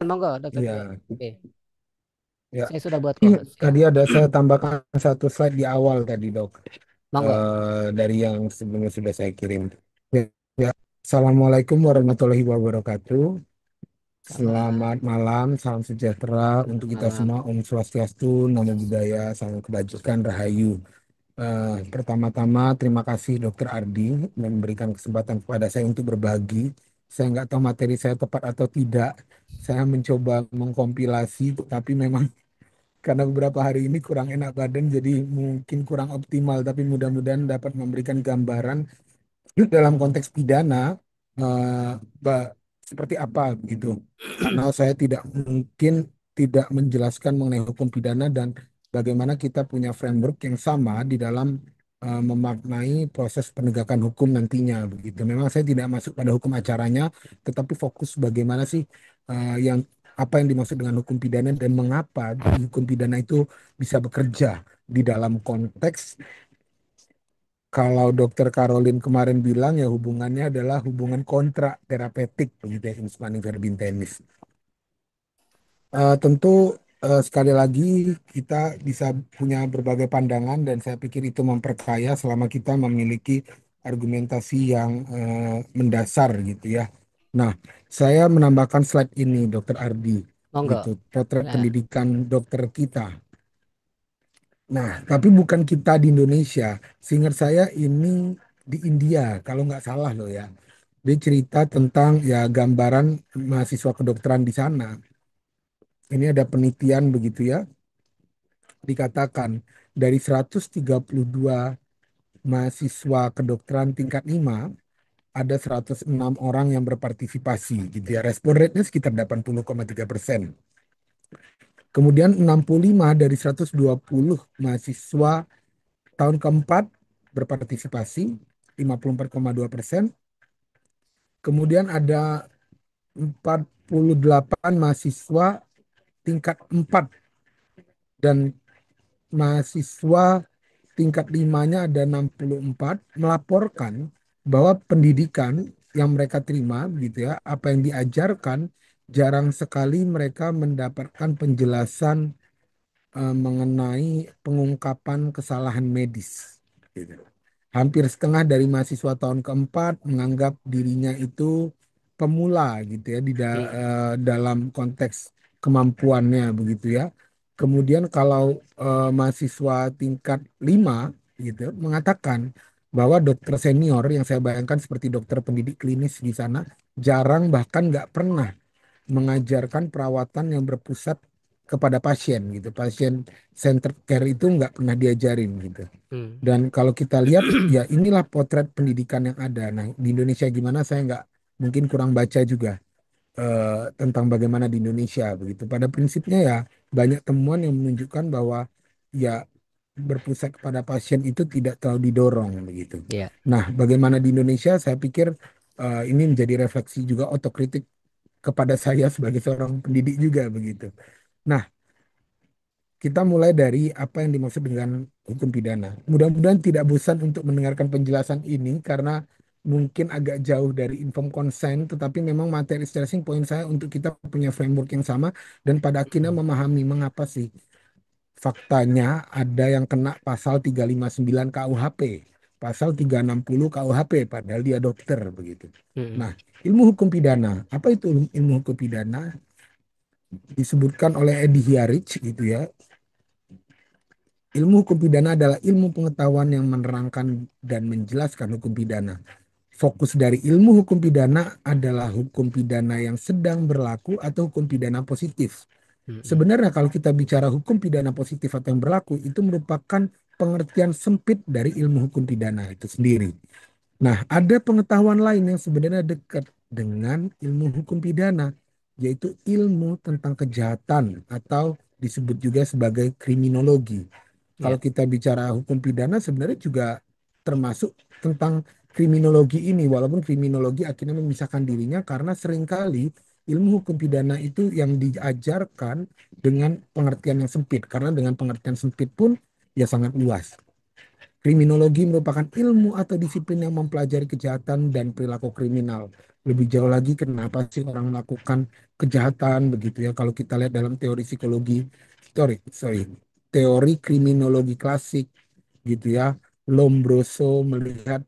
Monggo, Dokter Tio. Ya, Oke, ya. saya sudah buat kok. Siap. Tadi ada saya tambahkan satu slide di awal tadi, Dok. Monggo. Dari yang sebelumnya sudah saya kirim. Ya, ya. Assalamualaikum warahmatullahi wabarakatuh. Sama Selamat malam, salam sejahtera untuk kita malam. semua. Om Swastiastu, Namo Buddhaya, salam kebajikan, Rahayu. Pertama-tama, terima kasih Dokter Ardi memberikan kesempatan kepada saya untuk berbagi. Saya nggak tahu materi saya tepat atau tidak. Saya mencoba mengkompilasi, tapi memang karena beberapa hari ini kurang enak badan, jadi mungkin kurang optimal. Tapi mudah-mudahan dapat memberikan gambaran dalam konteks pidana eh, ba- seperti apa gitu. Karena saya tidak mungkin tidak menjelaskan mengenai hukum pidana dan bagaimana kita punya framework yang sama di dalam memaknai proses penegakan hukum nantinya begitu. Memang saya tidak masuk pada hukum acaranya, tetapi fokus bagaimana sih yang apa yang dimaksud dengan hukum pidana dan mengapa hukum pidana itu bisa bekerja di dalam konteks kalau dokter Caroline kemarin bilang ya hubungannya adalah hubungan kontra terapeutik begitu ya Insmani verbin tenis. Tentu sekali lagi kita bisa punya berbagai pandangan dan saya pikir itu memperkaya selama kita memiliki argumentasi yang mendasar gitu ya. Nah, saya menambahkan slide ini Dokter Ardi gitu, Monggo. potret Ya, pendidikan dokter kita. Nah, tapi bukan kita di Indonesia. Seingat saya ini di India, kalau nggak salah loh ya. Dia cerita tentang ya gambaran mahasiswa kedokteran di sana. Ini ada penelitian begitu ya, dikatakan dari 132 mahasiswa kedokteran tingkat 5 ada 106 orang yang berpartisipasi gitu ya. Respon rate-nya sekitar 80,3%. Kemudian 65 dari 120 mahasiswa tahun keempat berpartisipasi 54,2%. Kemudian ada 48 mahasiswa tingkat 4 dan mahasiswa tingkat limanya ada 64 melaporkan bahwa pendidikan yang mereka terima gitu ya, apa yang diajarkan jarang sekali mereka mendapatkan penjelasan mengenai pengungkapan kesalahan medis. Gitu. Hampir setengah dari mahasiswa tahun keempat menganggap dirinya itu pemula gitu ya hmm, dalam konteks kemampuannya begitu ya. Kemudian kalau mahasiswa tingkat 5 gitu mengatakan bahwa dokter senior yang saya bayangkan seperti dokter pendidik klinis di sana jarang bahkan nggak pernah mengajarkan perawatan yang berpusat kepada pasien gitu. Pasien centered care itu nggak pernah diajarin gitu. hmm. Dan kalau kita lihat ya inilah potret pendidikan yang ada. Nah di Indonesia gimana saya nggak mungkin kurang baca juga tentang bagaimana di Indonesia begitu. Pada prinsipnya ya banyak temuan yang menunjukkan bahwa ya berpusat kepada pasien itu tidak terlalu didorong begitu. Ya, Nah, bagaimana di Indonesia saya pikir ini menjadi refleksi juga otokritik kepada saya sebagai seorang pendidik juga begitu. Nah, kita mulai dari apa yang dimaksud dengan hukum pidana. Mudah-mudahan tidak bosan untuk mendengarkan penjelasan ini karena mungkin agak jauh dari inform consent, tetapi memang materi stressing point saya untuk kita punya framework yang sama dan pada akhirnya hmm. memahami mengapa sih faktanya ada yang kena pasal 359 KUHP, pasal 360 KUHP padahal dia dokter begitu. Hmm. Nah, ilmu hukum pidana, apa itu ilmu hukum pidana? Disebutkan oleh Eddie Hyarich gitu ya. Ilmu hukum pidana adalah ilmu pengetahuan yang menerangkan dan menjelaskan hukum pidana. Fokus dari ilmu hukum pidana adalah hukum pidana yang sedang berlaku atau hukum pidana positif. Hmm. Sebenarnya kalau kita bicara hukum pidana positif atau yang berlaku itu merupakan pengertian sempit dari ilmu hukum pidana itu sendiri. Nah, ada pengetahuan lain yang sebenarnya dekat dengan ilmu hukum pidana, yaitu ilmu tentang kejahatan atau disebut juga sebagai kriminologi. Kalau Ya, kita bicara hukum pidana sebenarnya juga termasuk tentang kriminologi ini, walaupun kriminologi akhirnya memisahkan dirinya karena seringkali ilmu hukum pidana itu yang diajarkan dengan pengertian yang sempit, karena dengan pengertian sempit pun ya sangat luas. Kriminologi merupakan ilmu atau disiplin yang mempelajari kejahatan dan perilaku kriminal. Lebih jauh lagi, kenapa sih orang melakukan kejahatan begitu ya? Kalau kita lihat dalam teori psikologi, sorry, teori kriminologi klasik gitu ya, Lombroso melihat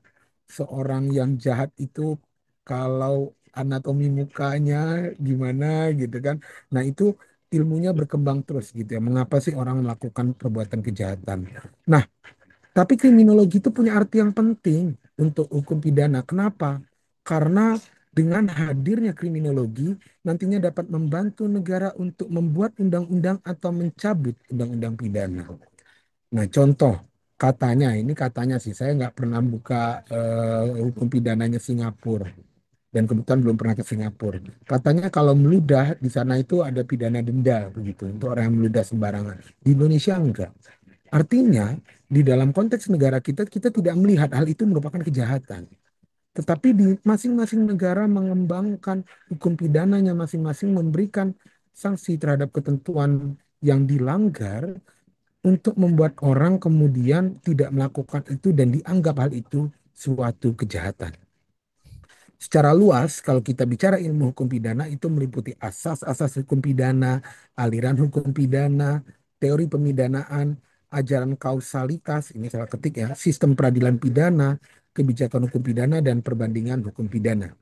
seorang yang jahat itu kalau anatomi mukanya gimana gitu kan. Nah, itu ilmunya berkembang terus gitu ya. Mengapa sih orang melakukan perbuatan kejahatan? Nah, tapi kriminologi itu punya arti yang penting untuk hukum pidana. Kenapa? Karena dengan hadirnya kriminologi nantinya dapat membantu negara untuk membuat undang-undang atau mencabut undang-undang pidana. Nah, contoh katanya, ini katanya sih, saya nggak pernah buka hukum pidananya Singapura. Dan kebetulan belum pernah ke Singapura. Katanya kalau meludah di sana itu ada pidana denda begitu untuk orang yang meludah sembarangan. Di Indonesia enggak. Artinya, di dalam konteks negara kita, kita tidak melihat hal itu merupakan kejahatan. Tetapi di masing-masing negara mengembangkan hukum pidananya masing-masing memberikan sanksi terhadap ketentuan yang dilanggar untuk membuat orang kemudian tidak melakukan itu dan dianggap hal itu suatu kejahatan. Secara luas, kalau kita bicara ilmu hukum pidana itu meliputi asas-asas hukum pidana, aliran hukum pidana, teori pemidanaan, ajaran kausalitas, ini salah ketik ya, sistem peradilan pidana, kebijakan hukum pidana, dan perbandingan hukum pidana.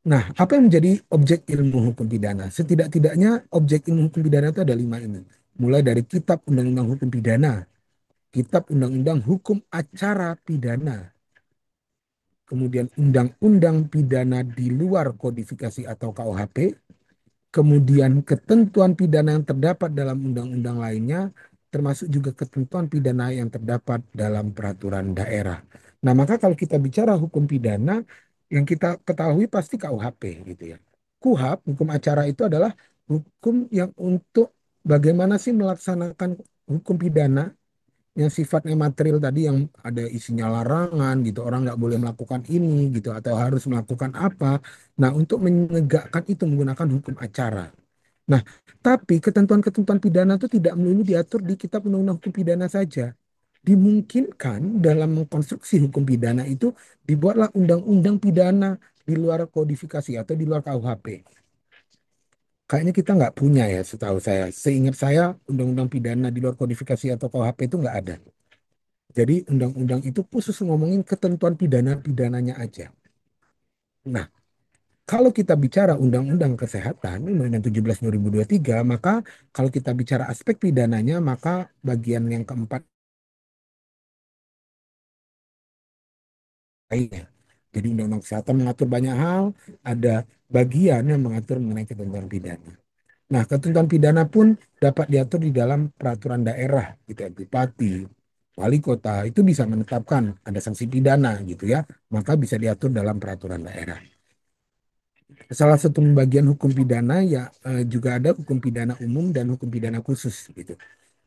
Nah, apa yang menjadi objek ilmu hukum pidana? Setidak-tidaknya objek ilmu hukum pidana itu ada 5 ini. Mulai dari kitab undang-undang hukum pidana, kitab undang-undang hukum acara pidana, kemudian undang-undang pidana di luar kodifikasi atau KUHP, kemudian ketentuan pidana yang terdapat dalam undang-undang lainnya, termasuk juga ketentuan pidana yang terdapat dalam peraturan daerah. Nah, maka kalau kita bicara hukum pidana, yang kita ketahui pasti KUHP gitu ya. KUHP, hukum acara itu adalah hukum yang untuk bagaimana sih melaksanakan hukum pidana yang sifatnya material tadi yang ada isinya larangan gitu, orang nggak boleh melakukan ini gitu atau harus melakukan apa. Nah, untuk menegakkan itu menggunakan hukum acara. Nah, tapi ketentuan-ketentuan pidana itu tidak melulu diatur di kitab undang-undang hukum pidana saja. Dimungkinkan dalam mengkonstruksi hukum pidana itu dibuatlah undang-undang pidana di luar kodifikasi atau di luar KUHP. Kayaknya kita nggak punya ya, setahu saya. Seingat saya, undang-undang pidana di luar kodifikasi atau KUHP itu nggak ada. Jadi undang-undang itu khusus ngomongin ketentuan pidana-pidananya aja. Nah, kalau kita bicara undang-undang kesehatan, Undang-Undang 17 2023, maka kalau kita bicara aspek pidananya, maka bagian yang keempat lainnya. Jadi Undang-Undang Kesehatan mengatur banyak hal, ada bagian yang mengatur mengenai ketentuan pidana. Nah, ketentuan pidana pun dapat diatur di dalam peraturan daerah, gitu ya, bupati, wali kota, itu bisa menetapkan ada sanksi pidana gitu ya, maka bisa diatur dalam peraturan daerah. Salah satu pembagian hukum pidana ya juga ada hukum pidana umum dan hukum pidana khusus gitu.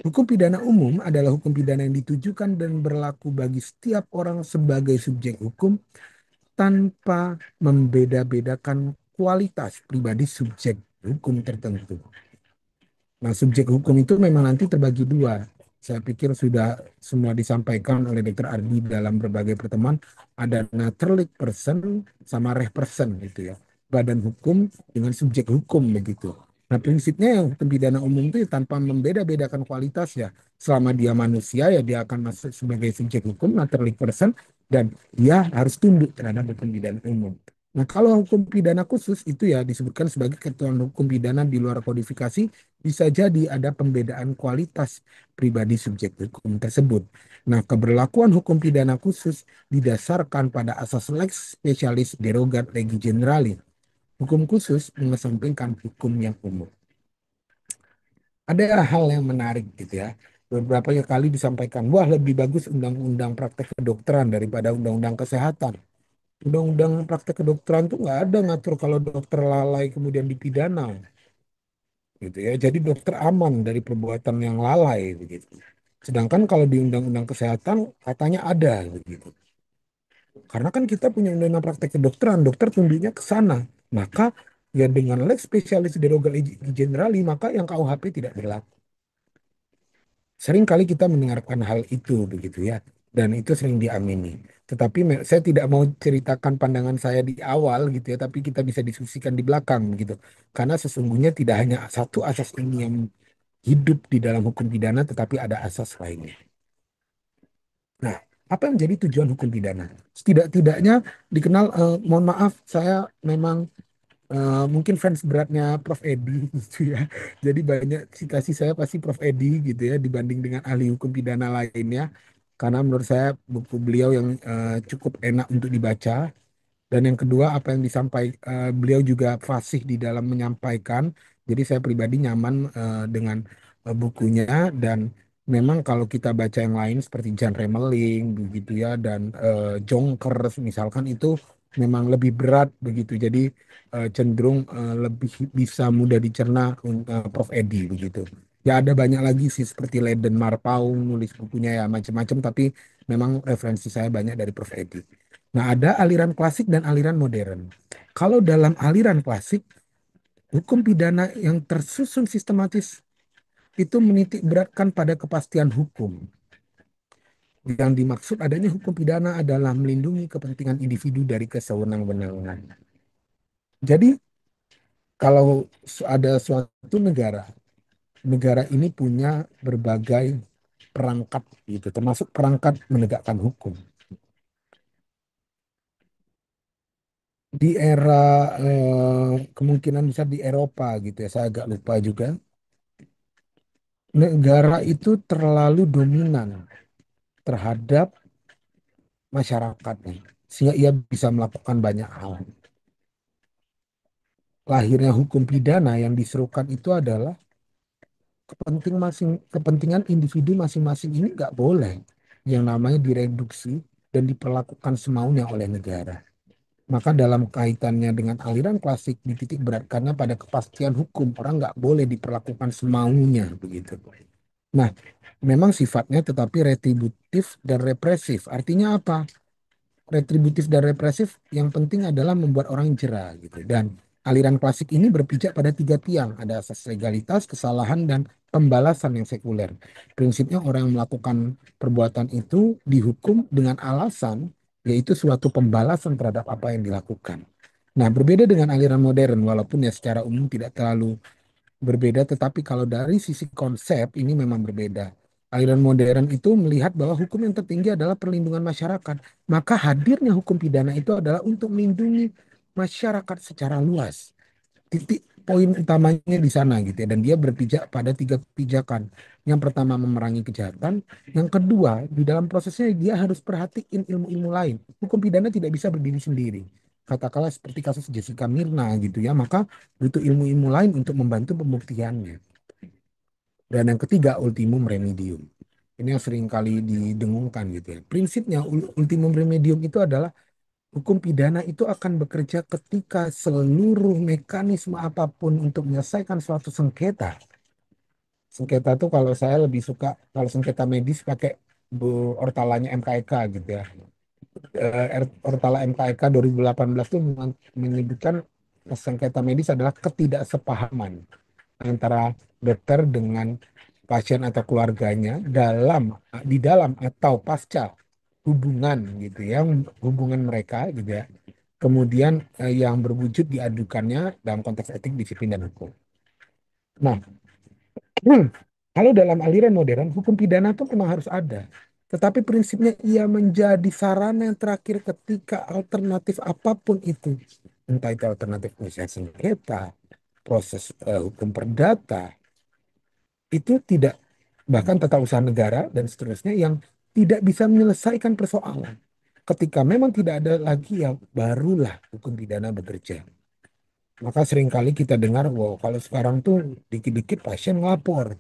Hukum pidana umum adalah hukum pidana yang ditujukan dan berlaku bagi setiap orang sebagai subjek hukum tanpa membeda-bedakan kualitas pribadi subjek hukum tertentu. Nah, subjek hukum itu memang nanti terbagi dua. Saya pikir sudah semua disampaikan oleh Dr. Ardi dalam berbagai pertemuan. Ada naturalistic person sama reh person gitu ya. Badan hukum dengan subjek hukum begitu. Nah, prinsipnya yang hukum pidana umum itu ya tanpa membeda-bedakan kualitas ya. Selama dia manusia ya dia akan masuk sebagai subjek hukum, naturalistic person, dan dia harus tunduk terhadap hukum pidana umum. Nah, kalau hukum pidana khusus itu ya disebutkan sebagai ketentuan hukum pidana di luar kodifikasi, bisa jadi ada pembedaan kualitas pribadi subjek hukum tersebut. Nah, keberlakuan hukum pidana khusus didasarkan pada asas lex specialis derogat legi generali. Hukum khusus mengesampingkan hukum yang umum. Ada hal yang menarik gitu ya. Beberapa kali disampaikan, wah lebih bagus undang-undang praktek kedokteran daripada undang-undang kesehatan. Undang-undang praktek kedokteran tuh nggak ada ngatur kalau dokter lalai kemudian dipidana gitu ya. Jadi dokter aman dari perbuatan yang lalai begitu. Sedangkan kalau di undang-undang kesehatan katanya ada begitu. Karena kan kita punya undang-undang praktek kedokteran, dokter tunduknya ke sana. Maka ya dengan lex spesialis derogat legis generali maka yang KUHP tidak berlaku. Sering kali kita mendengarkan hal itu begitu ya. dan itu sering diamini. Tetapi saya tidak mau ceritakan pandangan saya di awal gitu ya, tapi kita bisa diskusikan di belakang gitu. Karena sesungguhnya tidak hanya satu asas ini yang hidup di dalam hukum pidana, tetapi ada asas lainnya. Nah, apa yang menjadi tujuan hukum pidana? Setidak-tidaknya dikenal, mohon maaf, saya memang mungkin fans beratnya Prof. Edi gitu ya. Jadi banyak citasi saya pasti Prof. Edi gitu ya dibanding dengan ahli hukum pidana lainnya. Karena menurut saya buku beliau yang cukup enak untuk dibaca. Dan yang kedua, apa yang disampaikan, beliau juga fasih di dalam menyampaikan. Jadi saya pribadi nyaman dengan bukunya, dan memang kalau kita baca yang lain seperti Jan Remeling begitu ya, dan Jonkers misalkan, itu memang lebih berat begitu. Jadi cenderung lebih bisa mudah dicerna Prof. Edi begitu. Ya ada banyak lagi sih seperti Leiden Marpaung nulis bukunya ya macam-macam, tapi memang referensi saya banyak dari Prof. Edi. Nah, ada aliran klasik dan aliran modern. Kalau dalam aliran klasik, hukum pidana yang tersusun sistematis itu menitik beratkan pada kepastian hukum. Yang dimaksud adanya hukum pidana adalah melindungi kepentingan individu dari kesewenang-wenangan. Jadi, kalau ada suatu negara, negara ini punya berbagai perangkat gitu, termasuk perangkat menegakkan hukum. Di era kemungkinan besar di Eropa gitu ya, saya agak lupa juga. Negara itu terlalu dominan terhadap masyarakatnya, sehingga ia bisa melakukan banyak hal. Lahirnya hukum pidana yang diserukan itu adalah kepentingan individu masing-masing ini nggak boleh yang namanya direduksi dan diperlakukan semaunya oleh negara. Maka dalam kaitannya dengan aliran klasik dititik beratkannya pada kepastian hukum, orang nggak boleh diperlakukan semaunya begitu. Nah, memang sifatnya tetapi retributif dan represif. Artinya apa? Retributif dan represif yang penting adalah membuat orang jera gitu. Dan aliran klasik ini berpijak pada tiga tiang. Ada asas legalitas, kesalahan, dan pembalasan yang sekuler. Prinsipnya orang yang melakukan perbuatan itu dihukum dengan alasan yaitu suatu pembalasan terhadap apa yang dilakukan. Nah, berbeda dengan aliran modern, walaupun ya secara umum tidak terlalu berbeda, tetapi kalau dari sisi konsep ini memang berbeda. Aliran modern itu melihat bahwa hukum yang tertinggi adalah perlindungan masyarakat. Maka hadirnya hukum pidana itu adalah untuk melindungi masyarakat secara luas. Titik poin utamanya di sana gitu ya. Dan dia berpijak pada tiga pijakan. Yang pertama memerangi kejahatan. Yang kedua, di dalam prosesnya dia harus perhatiin ilmu-ilmu lain. Hukum pidana tidak bisa berdiri sendiri. Katakanlah seperti kasus Jessica Mirna gitu ya. Maka butuh ilmu-ilmu lain untuk membantu pembuktiannya. Dan yang ketiga, ultimum remedium. Ini yang sering kali didengungkan gitu ya. Prinsipnya ultimum remedium itu adalah hukum pidana itu akan bekerja ketika seluruh mekanisme apapun untuk menyelesaikan suatu sengketa. Sengketa itu kalau saya lebih suka, kalau sengketa medis pakai Bu Ortalanya MKEK gitu ya. Ortala MKEK 2018 itu menyebutkan sengketa medis adalah ketidaksepahaman antara dokter dengan pasien atau keluarganya di dalam atau pasca hubungan gitu ya, hubungan mereka gitu ya. Kemudian yang berwujud diadukannya dalam konteks etik, disiplin dan hukum. Nah, kalau dalam aliran modern hukum pidana itu memang harus ada. Tetapi prinsipnya ia menjadi sarana yang terakhir ketika alternatif apapun itu, entah itu alternatif penyelesaian sengketa, proses hukum perdata, itu tidak, bahkan tata usaha negara dan seterusnya yang tidak bisa menyelesaikan persoalan. Ketika memang tidak ada lagi, ya barulah hukum pidana bekerja. Maka seringkali kita dengar, wow, kalau sekarang tuh dikit-dikit pasien ngelapor.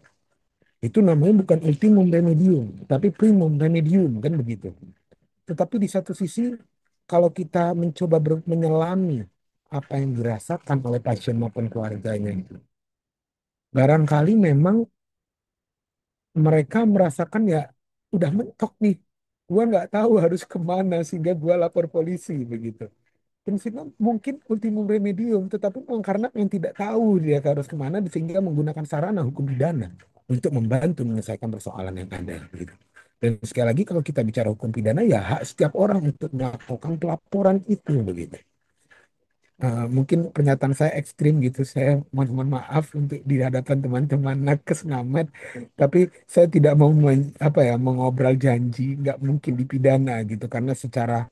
Itu namanya bukan ultimum remedium, tapi primum remedium, kan begitu. Tetapi di satu sisi, kalau kita mencoba menyelami apa yang dirasakan oleh pasien maupun keluarganya, barangkali memang mereka merasakan ya udah mentok nih. Gua nggak tahu harus kemana sehingga gua lapor polisi begitu. Prinsipnya mungkin ultimum remedium, tetapi memang karena yang tidak tahu dia harus kemana sehingga menggunakan sarana hukum pidana untuk membantu menyelesaikan persoalan yang ada. Gitu. Dan sekali lagi kalau kita bicara hukum pidana ya hak setiap orang untuk melakukan pelaporan itu begitu. Mungkin pernyataan saya ekstrim gitu. Saya mohon maaf untuk di hadapan teman-teman nakes ngamet, tapi saya tidak mau apa ya mengobrol janji nggak mungkin dipidana gitu karena secara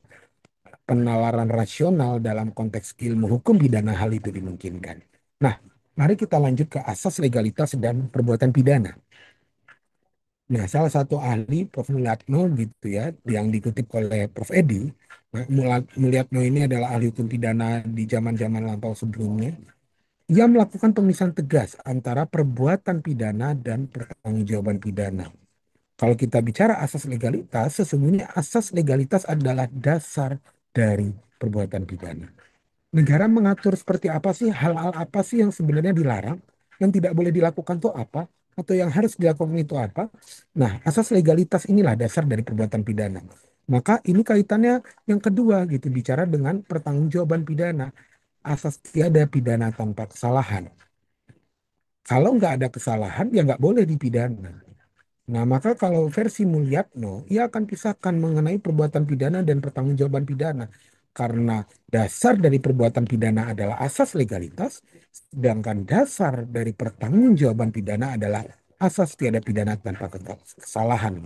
penalaran rasional dalam konteks ilmu hukum pidana hal itu dimungkinkan. Nah, mari kita lanjut ke asas legalitas dan perbuatan pidana. Nah, salah satu ahli, Prof. Mulyatno gitu ya, yang dikutip oleh Prof. Edi, nah, Mulyatno ini adalah ahli hukum pidana di zaman-zaman lampau sebelumnya. Ia melakukan pemisahan tegas antara perbuatan pidana dan pertanggungjawaban pidana. Kalau kita bicara asas legalitas, sesungguhnya asas legalitas adalah dasar dari perbuatan pidana. Negara mengatur seperti apa sih, hal-hal apa sih yang sebenarnya dilarang, yang tidak boleh dilakukan itu apa, atau yang harus dilakukan itu apa. Nah, asas legalitas inilah dasar dari perbuatan pidana. Maka ini kaitannya yang kedua gitu, bicara dengan pertanggungjawaban pidana. Asas tiada pidana tanpa kesalahan. Kalau nggak ada kesalahan, ya nggak boleh dipidana. Nah, maka kalau versi Mulyatno, ia akan pisahkan mengenai perbuatan pidana dan pertanggungjawaban pidana. Karena dasar dari perbuatan pidana adalah asas legalitas, sedangkan dasar dari pertanggungjawaban pidana adalah asas tiada pidana tanpa kesalahan.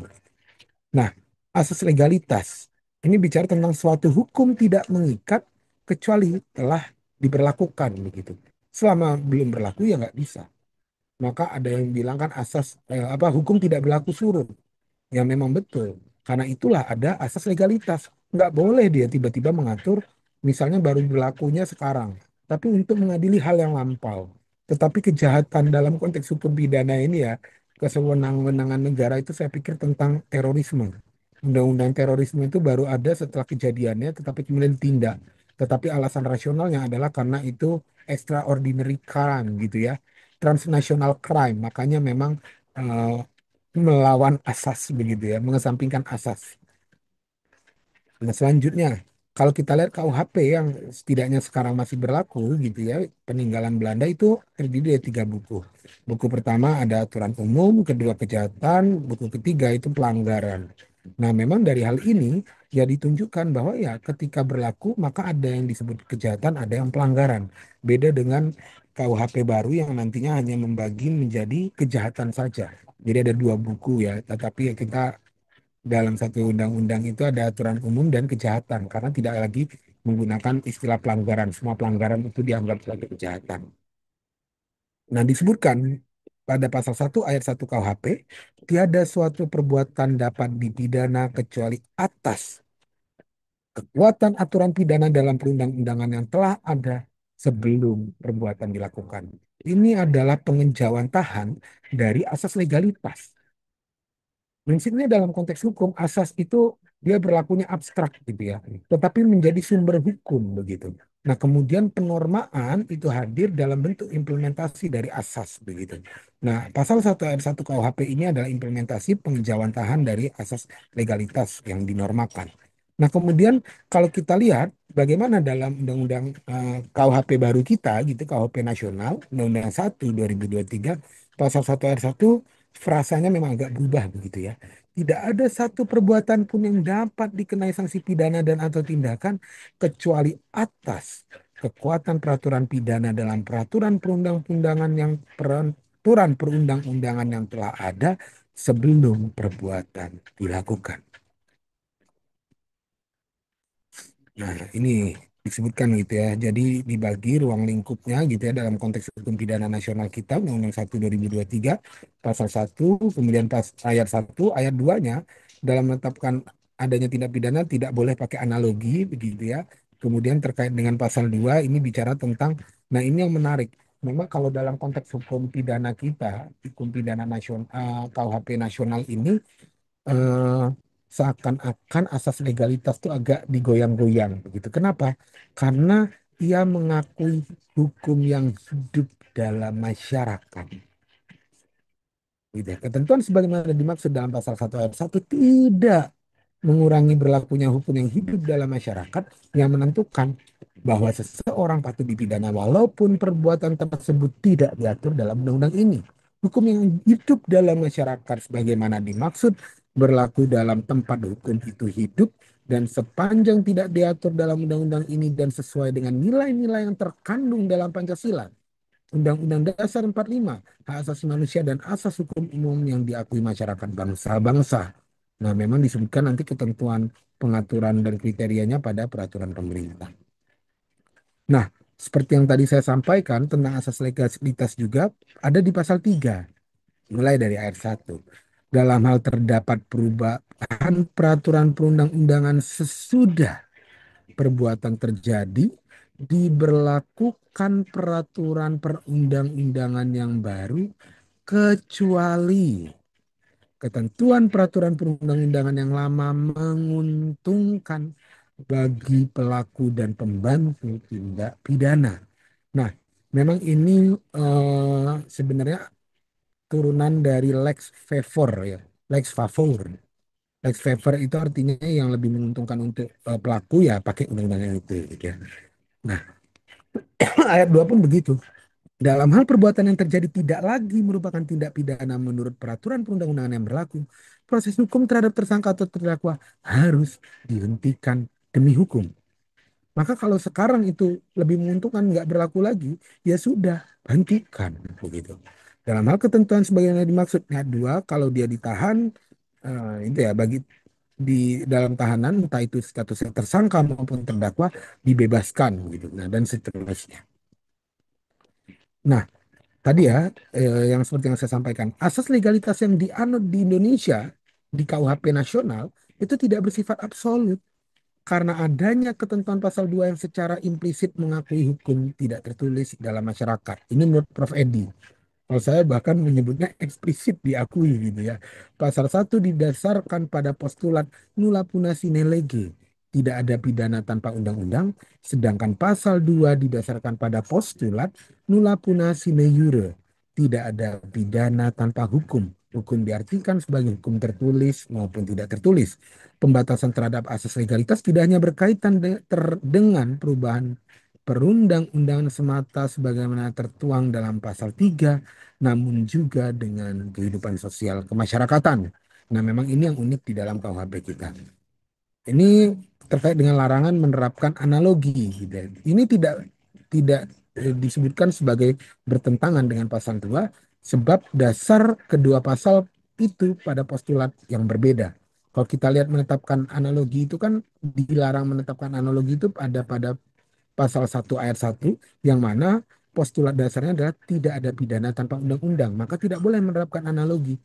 Nah, asas legalitas ini bicara tentang suatu hukum tidak mengikat kecuali telah diberlakukan begitu. Selama belum berlaku ya nggak bisa. Maka ada yang bilang kan asas apa hukum tidak berlaku surut. Ya memang betul. Karena itulah ada asas legalitas. Nggak boleh dia tiba-tiba mengatur, misalnya baru berlakunya sekarang. Tapi untuk mengadili hal yang lampau. Tetapi kejahatan dalam konteks hukum pidana ini ya, kesewenang-wenangan negara itu saya pikir tentang terorisme. Undang-undang terorisme itu baru ada setelah kejadiannya, tetapi kemudian ditindak. Tetapi alasan rasionalnya adalah karena itu extraordinary crime gitu ya. Transnational crime. Makanya memang eh, melawan asas begitu ya, mengesampingkan asas. Nah, selanjutnya, kalau kita lihat KUHP yang setidaknya sekarang masih berlaku gitu ya, peninggalan Belanda itu terdiri dari tiga buku. Buku pertama ada aturan umum, kedua kejahatan, buku ketiga itu pelanggaran. Nah, memang dari hal ini ya ditunjukkan bahwa ya ketika berlaku maka ada yang disebut kejahatan, ada yang pelanggaran. Beda dengan KUHP baru yang nantinya hanya membagi menjadi kejahatan saja. Jadi ada dua buku ya, tetapi ya kita dalam satu undang-undang itu ada aturan umum dan kejahatan karena tidak lagi menggunakan istilah pelanggaran. Semua pelanggaran itu dianggap sebagai kejahatan. Nah, disebutkan pada pasal 1 ayat 1 KUHP, tiada suatu perbuatan dapat dipidana kecuali atas kekuatan aturan pidana dalam perundang-undangan yang telah ada sebelum perbuatan dilakukan. Ini adalah pengejawantahan dari asas legalitas. Prinsipnya dalam konteks hukum, asas itu dia berlakunya abstrak gitu ya, tetapi menjadi sumber hukum begitu. Nah, kemudian penormaan itu hadir dalam bentuk implementasi dari asas begitu. Nah, pasal 1 ayat 1 KUHP ini adalah implementasi pengejawantahan dari asas legalitas yang dinormakan. Nah, kemudian kalau kita lihat bagaimana dalam Undang-Undang KUHP baru kita gitu, KUHP nasional, Undang-Undang 1 2023, pasal 1 ayat 1 frasanya memang agak berubah begitu ya. Tidak ada satu perbuatan pun yang dapat dikenai sanksi pidana dan atau tindakan kecuali atas kekuatan peraturan pidana dalam peraturan perundang-undangan yang peraturan perundang-undangan yang telah ada sebelum perbuatan dilakukan. Nah, ini disebutkan gitu ya. Jadi dibagi ruang lingkupnya gitu ya dalam konteks hukum pidana nasional kita Undang-Undang 1 2023 pasal 1, kemudian ayat 2-nya dalam menetapkan adanya tindak pidana tidak boleh pakai analogi begitu ya. Kemudian terkait dengan pasal 2 ini bicara tentang nah ini yang menarik. Memang kalau dalam konteks hukum pidana kita, hukum pidana nasional KUHP nasional ini eh, seakan-akan asas legalitas itu agak digoyang-goyang begitu. Kenapa? Karena ia mengakui hukum yang hidup dalam masyarakat. Gitu ya. Ketentuan sebagaimana dimaksud dalam pasal 1 ayat 1 tidak mengurangi berlakunya hukum yang hidup dalam masyarakat yang menentukan bahwa seseorang patut dipidana walaupun perbuatan tersebut tidak diatur dalam undang-undang ini. Hukum yang hidup dalam masyarakat sebagaimana dimaksud berlaku dalam tempat hukum itu hidup, dan sepanjang tidak diatur dalam undang-undang ini dan sesuai dengan nilai-nilai yang terkandung dalam Pancasila, Undang-Undang Dasar 45, hak asasi manusia dan asas hukum umum yang diakui masyarakat bangsa-bangsa. Nah, memang disebutkan nanti ketentuan pengaturan dan kriterianya pada peraturan pemerintah. Nah, seperti yang tadi saya sampaikan tentang asas legalitas juga ada di pasal 3, mulai dari ayat 1. Dalam hal terdapat perubahan peraturan perundang-undangan sesudah perbuatan terjadi, diberlakukan peraturan perundang-undangan yang baru, kecuali ketentuan peraturan perundang-undangan yang lama menguntungkan bagi pelaku dan pembantu tindak pidana. Nah, memang ini sebenarnya turunan dari lex favor ya, lex favor. Lex favor itu artinya yang lebih menguntungkan untuk pelaku ya pakai undang-undang yang itu gitu ya. Nah, ayat 2 pun begitu. Dalam hal perbuatan yang terjadi tidak lagi merupakan tindak pidana menurut peraturan perundang-undangan yang berlaku, proses hukum terhadap tersangka atau terdakwa harus dihentikan demi hukum. Maka kalau sekarang itu lebih menguntungkan nggak berlaku lagi, ya sudah, hentikan begitu. Dalam hal ketentuan sebagaimana dimaksud ayat 2, kalau dia ditahan itu ya bagi di dalam tahanan entah itu statusnya tersangka maupun terdakwa dibebaskan gitu. Nah, dan seterusnya. Nah, tadi ya yang seperti yang saya sampaikan, asas legalitas yang dianut di Indonesia di KUHP nasional itu tidak bersifat absolut karena adanya ketentuan pasal 2 yang secara implisit mengakui hukum tidak tertulis dalam masyarakat. Ini menurut Prof. Edi. Kalau saya bahkan menyebutnya eksplisit diakui gitu ya. Pasal 1 didasarkan pada postulat nulla puna sine lege. Tidak ada pidana tanpa undang-undang. Sedangkan pasal 2 didasarkan pada postulat nulla puna sine jure. Tidak ada pidana tanpa hukum. Hukum diartikan sebagai hukum tertulis maupun tidak tertulis. Pembatasan terhadap asas legalitas tidak hanya berkaitan dengan perubahan perundang-undangan semata sebagaimana tertuang dalam pasal 3, namun juga dengan kehidupan sosial kemasyarakatan. Nah, memang ini yang unik di dalam KUHP kita. Ini terkait dengan larangan menerapkan analogi gitu ya. Ini tidak disebutkan sebagai bertentangan dengan pasal 2 sebab dasar kedua pasal itu pada postulat yang berbeda. Kalau kita lihat menetapkan analogi itu kan dilarang menetapkan analogi itu ada pada pasal 1 ayat 1 yang mana postulat dasarnya adalah tidak ada pidana tanpa undang-undang, maka tidak boleh menerapkan analogi.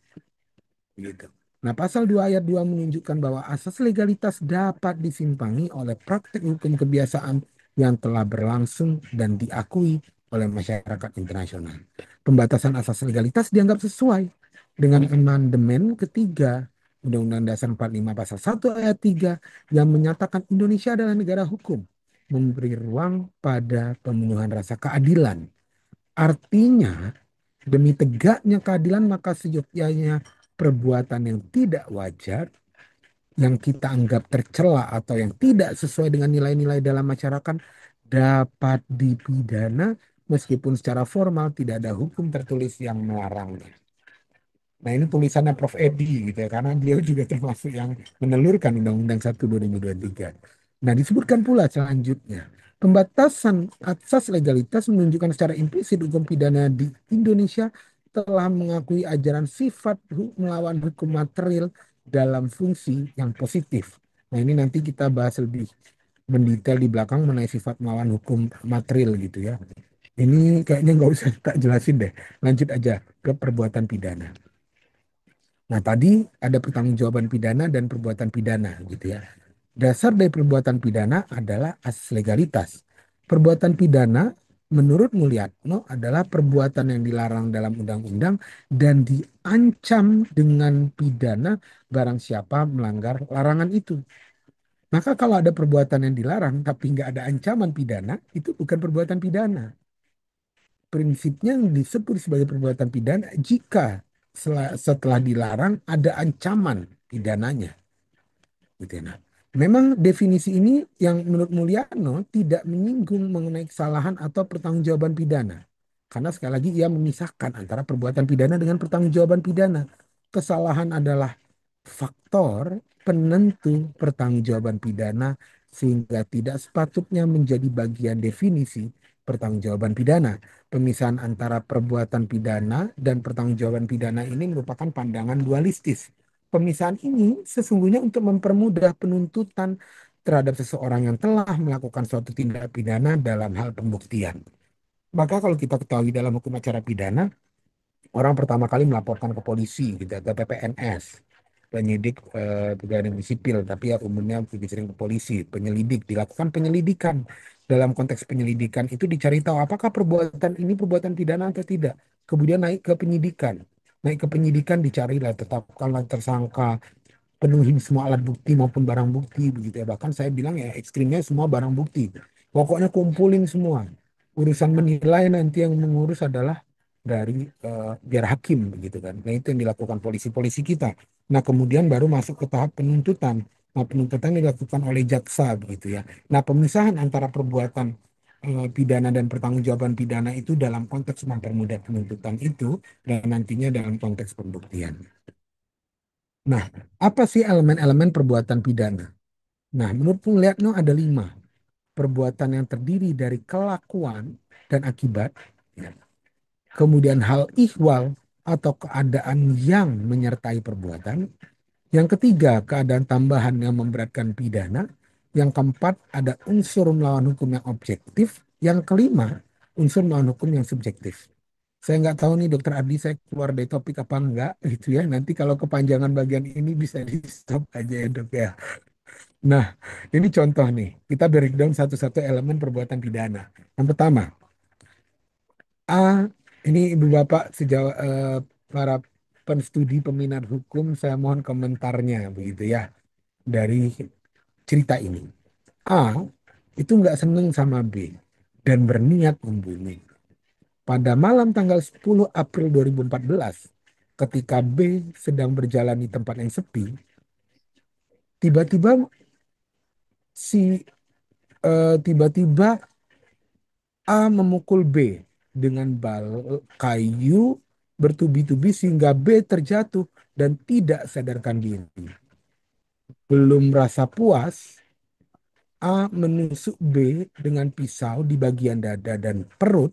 Gitu. Nah, pasal 2 ayat 2 menunjukkan bahwa asas legalitas dapat disimpangi oleh praktek hukum kebiasaan yang telah berlangsung dan diakui oleh masyarakat internasional. Pembatasan asas legalitas dianggap sesuai dengan amandemen ketiga Undang-Undang Dasar 45 pasal 1 ayat 3 yang menyatakan Indonesia adalah negara hukum, memberi ruang pada pemenuhan rasa keadilan. Artinya, demi tegaknya keadilan maka seyogyanya perbuatan yang tidak wajar, yang kita anggap tercela atau yang tidak sesuai dengan nilai-nilai dalam masyarakat dapat dipidana meskipun secara formal tidak ada hukum tertulis yang melarangnya. Nah, ini tulisannya Prof. Edi gitu ya, karena dia juga termasuk yang menelurkan Undang-Undang 1 2023. Nah, disebutkan pula selanjutnya, pembatasan asas legalitas menunjukkan secara implisit hukum pidana di Indonesia telah mengakui ajaran sifat melawan hukum material dalam fungsi yang positif. Nah, ini nanti kita bahas lebih mendetail di belakang mengenai sifat melawan hukum material gitu ya. Ini kayaknya nggak usah tak jelasin deh. Lanjut aja ke perbuatan pidana. Nah, tadi ada pertanggungjawaban pidana dan perbuatan pidana gitu ya. Dasar dari perbuatan pidana adalah asas legalitas. Perbuatan pidana menurut Mulyatno adalah perbuatan yang dilarang dalam undang-undang dan diancam dengan pidana barang siapa melanggar larangan itu. Maka kalau ada perbuatan yang dilarang tapi nggak ada ancaman pidana, itu bukan perbuatan pidana. Prinsipnya yang disebut sebagai perbuatan pidana jika setelah dilarang ada ancaman pidananya. Gitu ya. Nah, memang definisi ini yang menurut Mulyana tidak menyinggung mengenai kesalahan atau pertanggungjawaban pidana. Karena sekali lagi ia memisahkan antara perbuatan pidana dengan pertanggungjawaban pidana. Kesalahan adalah faktor penentu pertanggungjawaban pidana sehingga tidak sepatutnya menjadi bagian definisi pertanggungjawaban pidana. Pemisahan antara perbuatan pidana dan pertanggungjawaban pidana ini merupakan pandangan dualistis. Pemisahan ini sesungguhnya untuk mempermudah penuntutan terhadap seseorang yang telah melakukan suatu tindak pidana dalam hal pembuktian. Maka kalau kita ketahui dalam hukum acara pidana, orang pertama kali melaporkan ke polisi gitu atau PPNS, penyidik pegawai negeri sipil, tapi ya umumnya lebih sering ke polisi, penyelidik, dilakukan penyelidikan. Dalam konteks penyelidikan itu dicari tahu apakah perbuatan ini perbuatan pidana atau tidak. Kemudian naik ke penyidikan. Naik ke penyidikan dicarilah, tetapkanlah tersangka, penuhi semua alat bukti maupun barang bukti begitu ya. Bahkan saya bilang ya ekstrimnya semua barang bukti. Pokoknya kumpulin semua. Urusan menilai nanti yang mengurus adalah dari biar hakim begitu kan. Nah itu yang dilakukan polisi-polisi kita. Nah kemudian baru masuk ke tahap penuntutan. Nah penuntutan dilakukan oleh jaksa begitu ya. Nah pemisahan antara perbuatan pidana dan pertanggungjawaban pidana itu dalam konteks mempermudah penuntutan itu dan nantinya dalam konteks pembuktian. Nah, apa sih elemen-elemen perbuatan pidana? Nah, menurut Punggliatno ada 5. Perbuatan yang terdiri dari kelakuan dan akibat, ya. Kemudian hal ihwal atau keadaan yang menyertai perbuatan. Yang ketiga, keadaan tambahan yang memberatkan pidana. Yang keempat, ada unsur melawan hukum yang objektif. Yang kelima, unsur melawan hukum yang subjektif. Saya nggak tahu nih Dokter Ardi, saya keluar dari topik apa enggak gitu ya. Nanti kalau kepanjangan bagian ini bisa di stop aja ya dok ya. Nah, ini contoh nih. Kita breakdown satu-satu elemen perbuatan pidana. Yang pertama, A, ini Ibu Bapak sejauh para penstudi peminat hukum, saya mohon komentarnya begitu ya dari cerita ini. A itu nggak seneng sama B dan berniat membunuh. Pada malam tanggal 10 April 2014, ketika B sedang berjalan di tempat yang sepi, tiba-tiba si tiba-tiba A memukul B dengan kayu bertubi-tubi sehingga B terjatuh dan tidak sadarkan diri. Belum rasa puas, A menusuk B dengan pisau di bagian dada dan perut,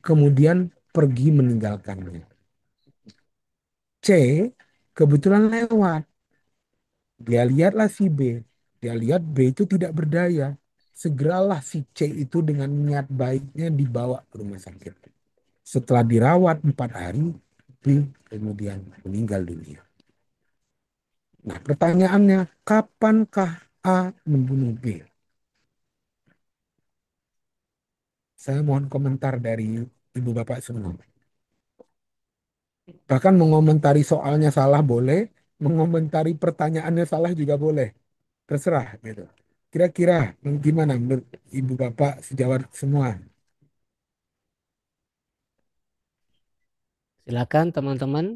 kemudian pergi meninggalkannya. C kebetulan lewat. Dia lihatlah si B. Dia lihat B itu tidak berdaya. Segeralah si C itu dengan niat baiknya dibawa ke rumah sakit. Setelah dirawat 4 hari, B kemudian meninggal dunia. Nah, pertanyaannya, kapankah A membunuh B? Saya mohon komentar dari Ibu Bapak semua. Bahkan mengomentari soalnya salah boleh, mengomentari pertanyaannya salah juga boleh. Terserah gitu. Kira-kira gimana menurut Ibu Bapak sejawat semua? Silakan teman-teman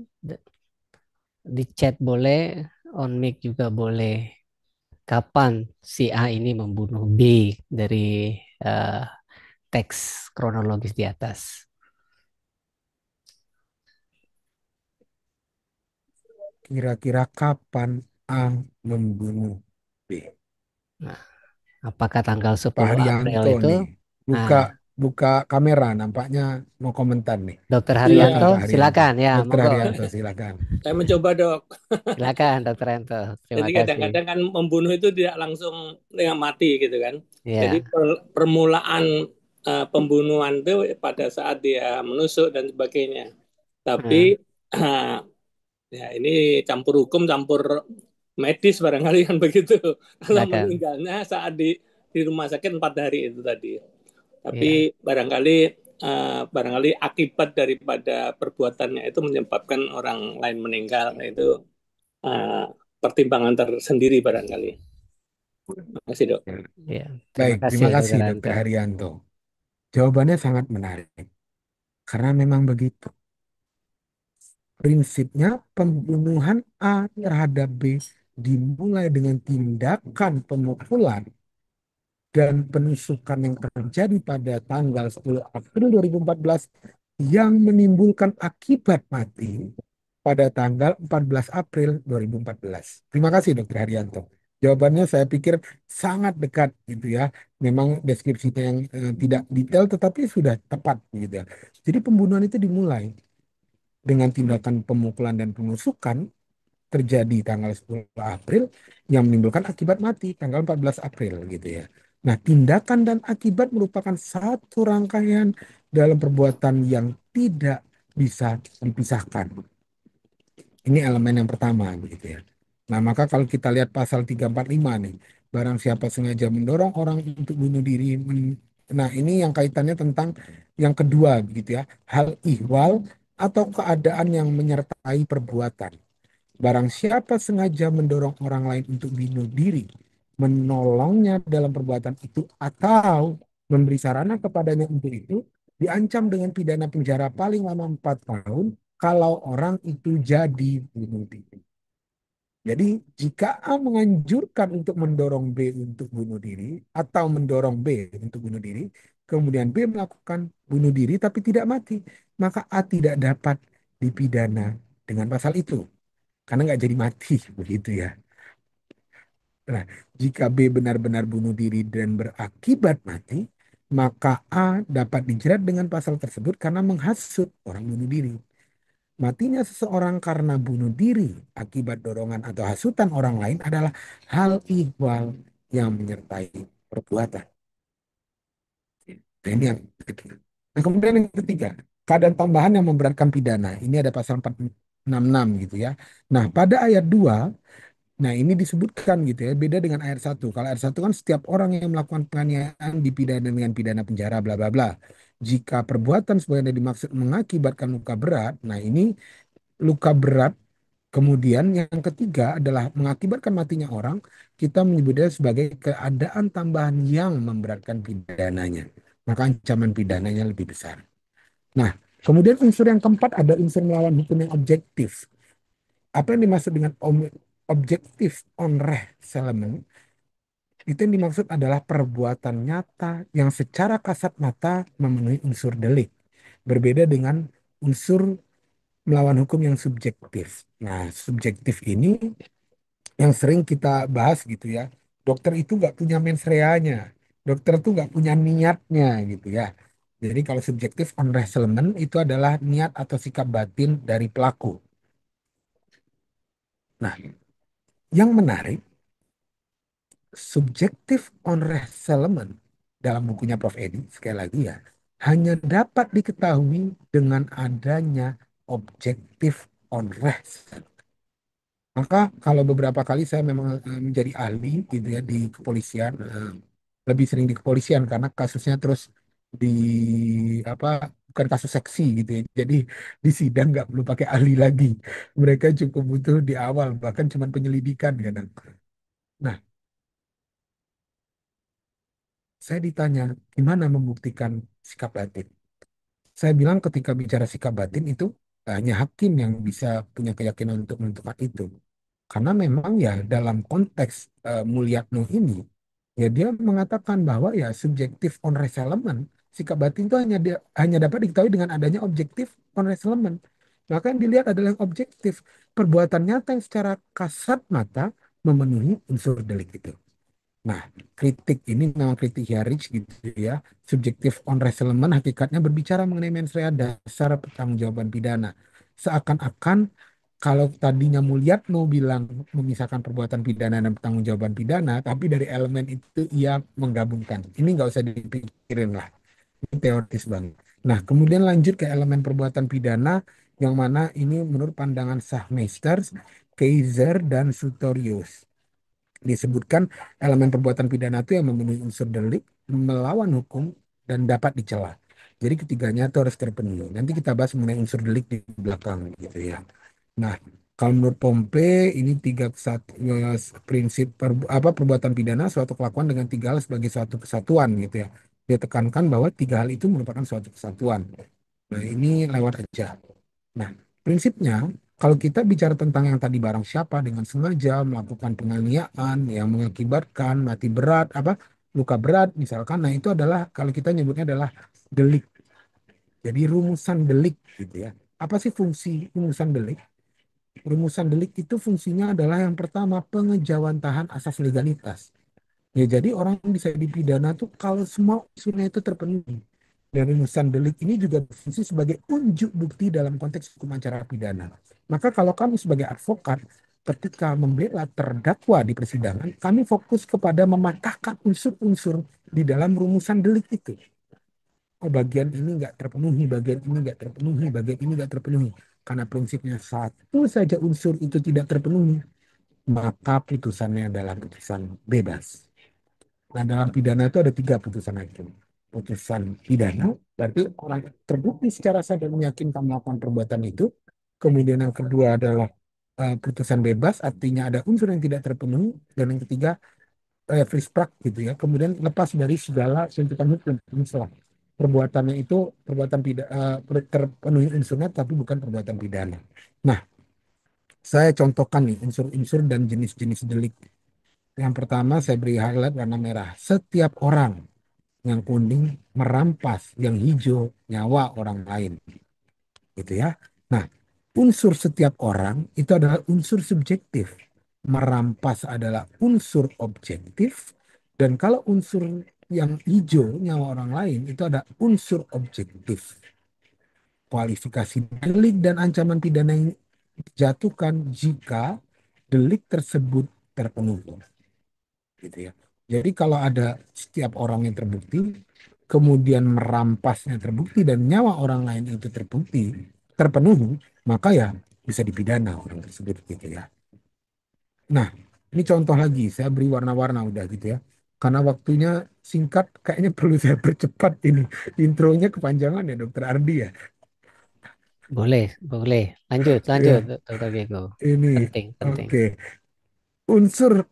di chat boleh, on mic juga boleh. Kapan si A ini membunuh B dari eh, teks kronologis di atas? Kira-kira kapan A membunuh B? Nah, apakah tanggal Pak 10 April Haryanto itu? nih, Nah, buka buka kamera, nampaknya mau komentar nih. Dokter Silakan Haryanto, Pak Haryanto. silakan ya, Dokter monggo. Haryanto, silakan. Saya mencoba dok. Silakan Dokter Haryanto. Terima Jadi kasih. kadang-kadang kan membunuh itu tidak langsung dengan mati gitu kan. Jadi Ya, permulaan pembunuhan itu pada saat dia menusuk dan sebagainya. nah, Tapi ya ini campur hukum, campur medis barangkali kan begitu. Kalau silakan. meninggalnya saat di rumah sakit 4 hari itu tadi. Ya, Tapi barangkali akibat daripada perbuatannya itu menyebabkan orang lain meninggal. Nah, itu uh, pertimbangan tersendiri barangkali. Terima kasih dok. ya. Terima Baik, kasih terima kasih Dokter Dokter Haryanto. Haryanto. Jawabannya sangat menarik. Karena memang begitu. Prinsipnya pembunuhan A terhadap B dimulai dengan tindakan pemukulan dan penusukan yang terjadi pada tanggal 10 April 2014 yang menimbulkan akibat mati pada tanggal 14 April 2014. Terima kasih Dokter Haryanto. Jawabannya saya pikir sangat dekat gitu ya. Memang deskripsinya yang tidak detail tetapi sudah tepat gitu ya. Jadi pembunuhan itu dimulai dengan tindakan pemukulan dan penusukan terjadi tanggal 10 April yang menimbulkan akibat mati tanggal 14 April gitu ya. Nah, tindakan dan akibat merupakan satu rangkaian dalam perbuatan yang tidak bisa dipisahkan. Ini elemen yang pertama gitu ya. Nah, maka kalau kita lihat pasal 345 nih, barang siapa sengaja mendorong orang untuk bunuh diri. Nah, ini yang kaitannya tentang yang kedua gitu ya. Hal ihwal atau keadaan yang menyertai perbuatan. Barang siapa sengaja mendorong orang lain untuk bunuh diri, menolongnya dalam perbuatan itu, atau memberi sarana kepadanya untuk itu, diancam dengan pidana penjara paling lama 4 tahun kalau orang itu jadi bunuh diri. Jadi jika A menganjurkan untuk mendorong B untuk bunuh diri, atau mendorong B untuk bunuh diri, kemudian B melakukan bunuh diri tapi tidak mati, maka A tidak dapat dipidana dengan pasal itu karena nggak jadi mati begitu ya. Nah, jika B benar-benar bunuh diri dan berakibat mati, maka A dapat dijerat dengan pasal tersebut karena menghasut orang bunuh diri. Matinya seseorang karena bunuh diri akibat dorongan atau hasutan orang lain adalah hal ihwal yang menyertai perbuatan. Nah, ini yang ketiga. Nah, kemudian yang ketiga, keadaan tambahan yang memberatkan pidana. Ini ada pasal 466 gitu ya. Nah, pada ayat 2. Nah, ini disebutkan gitu ya, beda dengan ayat 1. Kalau ayat 1 kan setiap orang yang melakukan penganiayaan dipidana dengan pidana penjara bla bla bla. Jika perbuatan sebagaimana dimaksud mengakibatkan luka berat, nah ini luka berat. Kemudian yang ketiga adalah mengakibatkan matinya orang, kita menyebutnya sebagai keadaan tambahan yang memberatkan pidananya. Maka ancaman pidananya lebih besar. Nah, kemudian unsur yang keempat ada unsur melawan hukum yang objektif. Apa yang dimaksud dengan objektif on settlement? Itu yang dimaksud adalah perbuatan nyata yang secara kasat mata memenuhi unsur delik. Berbeda dengan unsur melawan hukum yang subjektif. Nah, subjektif ini yang sering kita bahas gitu ya. Dokter itu nggak punya mens reanya. Dokter tuh nggak punya niatnya gitu ya. Jadi kalau subjektif on settlement itu adalah niat atau sikap batin dari pelaku. Nah, yang menarik, subjektif on settlement dalam bukunya Prof. Edi, sekali lagi ya, hanya dapat diketahui dengan adanya objektif on settlement. Maka kalau beberapa kali saya memang menjadi ahli gitu ya di kepolisian, lebih sering di kepolisian karena kasusnya terus di apa, bukan kasus seksi gitu ya. Jadi di sidang nggak perlu pakai ahli lagi. Mereka cukup butuh di awal bahkan cuma penyelidikan kadang. Nah, saya ditanya gimana membuktikan sikap batin. Saya bilang ketika bicara sikap batin itu hanya hakim yang bisa punya keyakinan untuk menentukan itu. Karena memang ya dalam konteks Mulyatno ini, ya dia mengatakan bahwa ya subjektif on resettlement, sikap batin itu hanya dapat diketahui dengan adanya objektif on resettlement. Maka yang dilihat adalah yang objektif, perbuatan nyata yang secara kasat mata memenuhi unsur delik itu. Nah, kritik ini memang kritik Hierich gitu ya. Subjektif on resettlement hakikatnya berbicara mengenai mens rea dasar pertanggungjawaban pidana. Seakan-akan kalau tadinya Mulyatno bilang memisahkan perbuatan pidana dan pertanggungjawaban pidana, tapi dari elemen itu ia menggabungkan. Ini nggak usah dipikirin lah. Ini teoritis banget. Nah, kemudian lanjut ke elemen perbuatan pidana yang mana ini menurut pandangan Sachmeisters, Kaiser, dan Sutorius disebutkan elemen perbuatan pidana itu yang memenuhi unsur delik, melawan hukum, dan dapat dicela. Jadi ketiganya itu harus terpenuhi. Nanti kita bahas mengenai unsur delik di belakang gitu ya. Nah, kalau menurut Pompe ini prinsip perbuatan pidana suatu kelakuan dengan tiga hal sebagai suatu kesatuan gitu ya. Dia tekankan bahwa tiga hal itu merupakan suatu kesatuan. Nah, ini lewat aja. Nah, prinsipnya kalau kita bicara tentang yang tadi barang siapa dengan sengaja melakukan penganiayaan yang mengakibatkan mati berat, luka berat misalkan, nah itu adalah kalau kita nyebutnya adalah delik. Jadi rumusan delik gitu ya. Apa sih fungsi rumusan delik? Rumusan delik itu fungsinya adalah yang pertama pengejawantahan asas legalitas. Ya, jadi orang bisa dipidana tuh kalau semua unsurnya itu terpenuhi. Dan rumusan delik ini juga berfungsi sebagai unjuk bukti dalam konteks hukum acara pidana. Maka kalau kami sebagai advokat ketika membela terdakwa di persidangan, kami fokus kepada mematahkan unsur-unsur di dalam rumusan delik itu. Oh, bagian ini nggak terpenuhi, bagian ini nggak terpenuhi, bagian ini nggak terpenuhi. Karena prinsipnya satu saja unsur itu tidak terpenuhi, maka putusannya adalah putusan bebas. Nah, dalam pidana itu ada tiga putusan hakim. Putusan pidana, berarti orang terbukti secara sah dan meyakinkan melakukan perbuatan itu. Kemudian yang kedua adalah putusan bebas, artinya ada unsur yang tidak terpenuhi. Dan yang ketiga, free spark gitu ya. Kemudian lepas dari segala tuntutan hukum. Misalnya, perbuatannya itu perbuatan pidana, terpenuhi unsurnya, tapi bukan perbuatan pidana. Nah, saya contohkan nih unsur-unsur dan jenis-jenis delik. Yang pertama saya beri highlight warna merah. Setiap orang, yang kuning merampas, yang hijau nyawa orang lain, gitu ya. Nah, unsur setiap orang itu adalah unsur subjektif. Merampas adalah unsur objektif, dan kalau unsur yang hijau nyawa orang lain itu ada unsur objektif. Kualifikasi delik dan ancaman pidana yang dijatuhkan jika delik tersebut terpenuhi, gitu ya. Jadi kalau ada setiap orang yang terbukti, kemudian merampasnya terbukti dan nyawa orang lain itu terbukti terpenuhi, maka ya bisa dipidana orang tersebut, gitu ya. Nah, ini contoh lagi, saya beri warna-warna udah gitu ya. Karena waktunya singkat, kayaknya perlu saya percepat ini. Intronya kepanjangan ya, Dokter Ardi ya. Boleh, boleh. Lanjut, lanjut, Ya, Dokter Diego. ini Penting, penting. oke. Unsur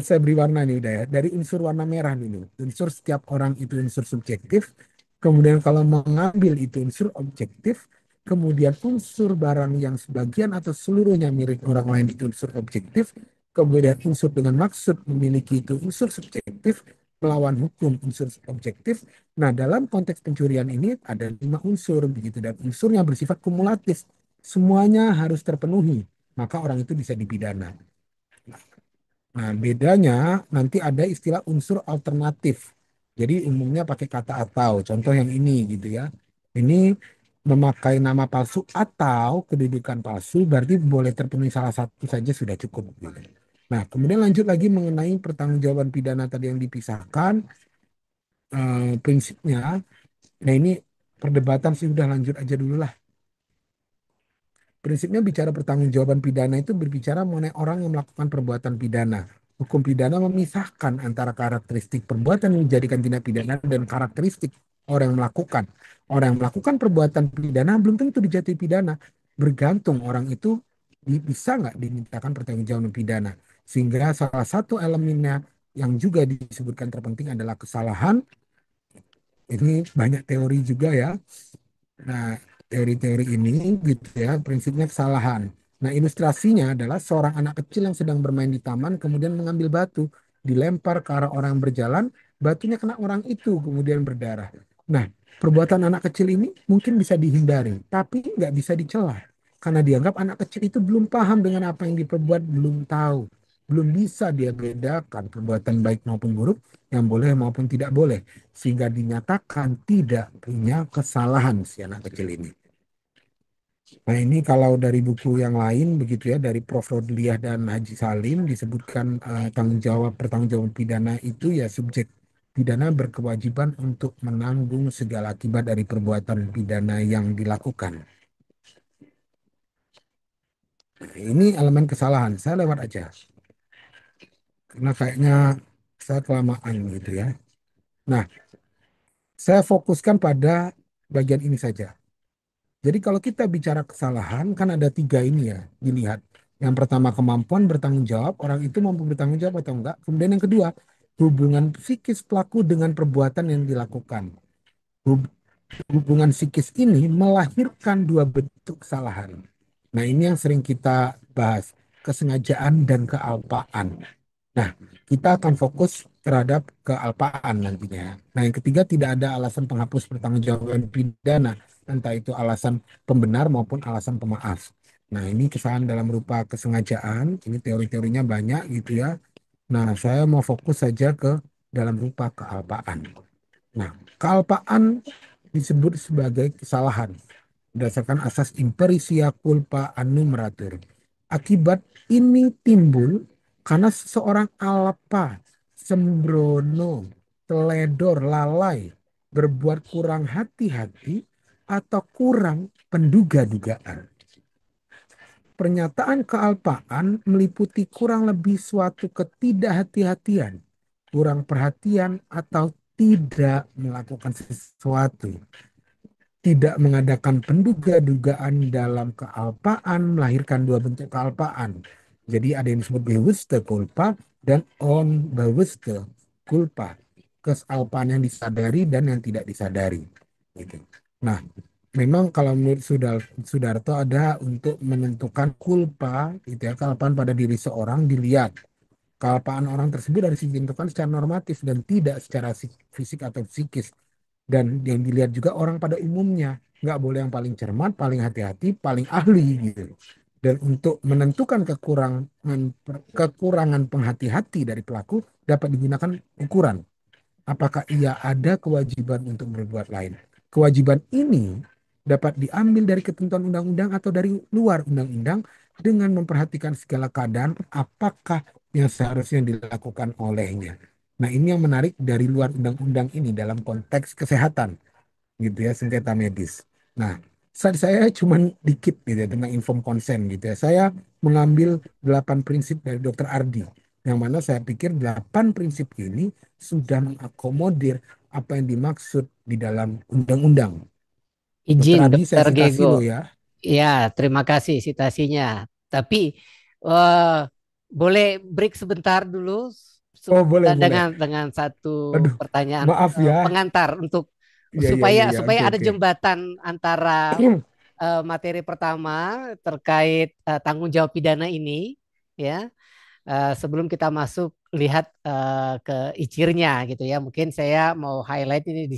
saya beri warna nih udah ya. Dari unsur warna merah dulu. Unsur setiap orang itu unsur subjektif. Kemudian kalau mengambil itu unsur objektif. Kemudian unsur barang yang sebagian atau seluruhnya milik orang lain itu unsur objektif. Kemudian unsur dengan maksud memiliki itu unsur subjektif. Melawan hukum unsur objektif. Nah, dalam konteks pencurian ini ada 5 unsur begitu. Dan unsurnya bersifat kumulatif. Semuanya harus terpenuhi. Maka orang itu bisa dipidana. Nah, bedanya nanti ada istilah unsur alternatif. Jadi umumnya pakai kata atau. Contoh yang ini gitu ya. Ini memakai nama palsu atau kedudukan palsu berarti boleh terpenuhi salah satu saja sudah cukup, gitu. Nah, kemudian lanjut lagi mengenai pertanggungjawaban pidana tadi yang dipisahkan, prinsipnya. Nah, ini perdebatan sih udah lanjut aja dulu lah. Prinsipnya bicara pertanggungjawaban pidana itu berbicara mengenai orang yang melakukan perbuatan pidana. Hukum pidana memisahkan antara karakteristik perbuatan yang dijadikan tindak pidana dan karakteristik orang yang melakukan. Orang yang melakukan perbuatan pidana belum tentu dijatuhi pidana. Bergantung orang itu bisa nggak dimintakan pertanggungjawaban pidana. Sehingga salah satu elemennya yang juga disebutkan terpenting adalah kesalahan. Ini banyak teori juga ya. Nah, teori-teori ini gitu ya, prinsipnya kesalahan. Nah, ilustrasinya adalah seorang anak kecil yang sedang bermain di taman, kemudian mengambil batu, dilempar ke arah orang yang berjalan, batunya kena orang itu, kemudian berdarah. Nah, perbuatan anak kecil ini mungkin bisa dihindari, tapi nggak bisa dicela. Karena dianggap anak kecil itu belum paham dengan apa yang diperbuat, belum tahu. Belum bisa dia bedakan perbuatan baik maupun buruk, yang boleh maupun tidak boleh, sehingga dinyatakan tidak punya kesalahan si anak kecil ini. Nah, ini kalau dari buku yang lain begitu ya, dari Prof. Rodliah dan Haji Salim disebutkan pertanggungjawaban pidana itu ya subjek pidana berkewajiban untuk menanggung segala akibat dari perbuatan pidana yang dilakukan. Nah, ini elemen kesalahan. Saya lewat aja karena kayaknya saya kelamaan gitu ya. Nah, saya fokuskan pada bagian ini saja. Jadi kalau kita bicara kesalahan, kan ada 3 ini ya, dilihat. Yang pertama kemampuan bertanggung jawab, orang itu mampu bertanggung jawab atau enggak. Kemudian yang kedua, hubungan psikis pelaku dengan perbuatan yang dilakukan. Hubungan psikis ini melahirkan 2 bentuk kesalahan. Nah, ini yang sering kita bahas, kesengajaan dan kealpaan. Nah, kita akan fokus terhadap kealpaan nantinya. Nah, yang ketiga, tidak ada alasan penghapus pertanggungjawaban pidana entah itu alasan pembenar maupun alasan pemaaf. Nah, ini kesalahan dalam rupa kesengajaan, ini teori-teorinya banyak gitu ya. Nah, saya mau fokus saja ke dalam rupa kealpaan. Nah, kealpaan disebut sebagai kesalahan berdasarkan asas imperisia culpa annumeratur. Akibat ini timbul karena seseorang alpa, sembrono, teledor, lalai, berbuat kurang hati-hati, atau kurang penduga-dugaan. Pernyataan kealpaan meliputi kurang lebih suatu ketidakhati-hatian, kurang perhatian, atau tidak melakukan sesuatu. Tidak mengadakan penduga-dugaan dalam kealpaan melahirkan dua bentuk kealpaan. Jadi ada yang disebut bewusste culpa dan onbewusste culpa. Kesalpaan yang disadari dan yang tidak disadari. Gitu. Nah, memang kalau menurut Sudarto ada untuk menentukan culpa, gitu ya, kealpaan pada diri seorang dilihat. Kealpaan orang tersebut harus ditentukan secara normatif dan tidak secara fisik atau psikis. Dan yang dilihat juga orang pada umumnya. Nggak boleh yang paling cermat, paling hati-hati, paling ahli gitu. Dan untuk menentukan kekurangan penghati-hati dari pelaku dapat digunakan ukuran. Apakah ia ada kewajiban untuk berbuat lain? Kewajiban ini dapat diambil dari ketentuan undang-undang atau dari luar undang-undang dengan memperhatikan segala keadaan apakah yang seharusnya dilakukan olehnya. Nah, ini yang menarik dari luar undang-undang ini dalam konteks kesehatan, gitu ya, sengketa medis. Nah, saya cuma dikit gitu ya tentang informed consent gitu ya. Saya mengambil 8 prinsip dari Dr. Ardi, yang mana saya pikir 8 prinsip ini sudah mengakomodir apa yang dimaksud di dalam undang-undang. Dr. Izin Ardi, saya Dokter sitasi Gego. loh ya. Ya, terima kasih citasinya. Tapi eh, boleh break sebentar dulu Oh, boleh, boleh. dengan satu Aduh, pertanyaan maaf ya. pengantar untuk Iya, iya, supaya iya, iya. supaya Oke, ada oke. jembatan antara materi pertama terkait tanggung jawab pidana ini, ya. Sebelum kita masuk lihat ke icirnya gitu ya. Mungkin saya mau highlight ini di